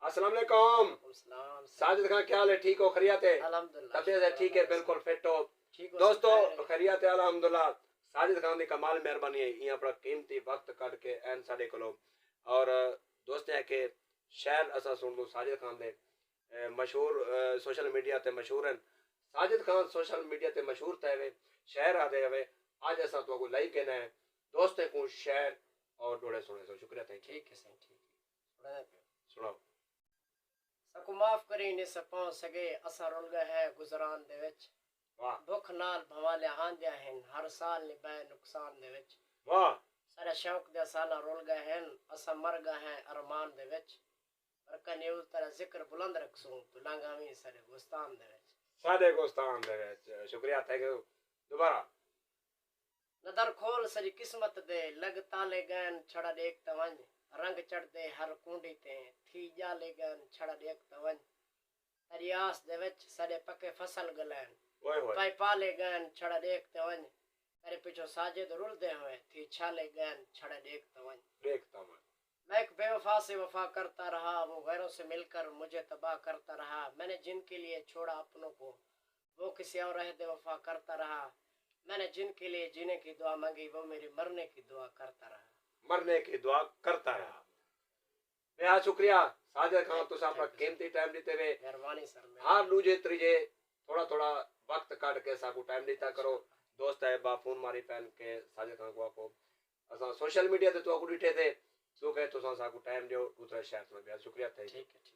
अस्सलाम वालेकुम। सलाम। साजिद खान क्या हाल है? ठीक हो? खैरियत है? अल्हम्दुलिल्लाह। तबीयत है ठीक है? बिल्कुल फिट हो? ठीक हो दोस्तों खैरियत है अल्हम्दुलिल्लाह। साजिद खान दी कमाल मेहरबानी है ये अपना कीमती वक्त कट के एन साडे कोलो और दोस्त है कि शहर असा सुन लो साजिद खान दे मशहूर सोशल मीडिया ते मशहूर हैं। साजिद खान सोशल मीडिया ते मशहूर थे वे शहर आदे हवे आज असा तो को लाइव कहना है दोस्त को शहर और डोड़े सुने सो शुक्रिया थैंक यू। ठीक है सही ठीक है सुनाओ सकु माफ करी ने सपो सगे असा रुल गए है गुजरान दे विच वाह दुख नाल भवाले आंदिया हैं हर साल निभाए नुकसान दे विच वाह सारे शौक दे साला रुल गए हैं असा मर गए हैं अरमान दे विच पर कने उस तरह जिक्र बुलंद रखसूं तो लांगावी सारे गुस्तान दे विच साडे गोस्तान दे विच शुक्रिया थैंक यू दोबारा नदर खोल सरी किस्मत दे लग ताले गैन छड़ा देख तवंज रंग चढ़दे हर कुंडी ते थी जाले गैन छड़ा देख तवंज तरियास दे विच साडे पके फसल गलैन ओए होए पाई पाले गैन छड़ा देख तवंज तेरे पीछे साजिद रुलदे हुए थी छाले गैन छड़ा देख तवंज देखता मैं मैं एक बेवफा से वफा करता रहा वो गैरों से मिलकर मुझे तबाह करता रहा मैंने जिनके लिए छोड़ा अपनों को वो किसी और रहते वफा करता रहा मैंने जिनके लिए जीने की दुआ मांगी वो मेरी मरने की दुआ करता रहा मरने की दुआ करता रहा। बेहद शुक्रिया साजिद खान तो अपना कीमती टाइम देते हुए मेहरबानी सर हर दूजे त्रीजे थोड़ा थोड़ा वक्त काट के साकू टाइम देता करो दोस्त है बा फोन मारी पहन के साजिद खान को आपको असा सोशल मीडिया ते तो को डिठे थे सो कहे तो साकू टाइम दियो दूसरा शहर में बेहद शुक्रिया थैंक यू। ठीक है ठीक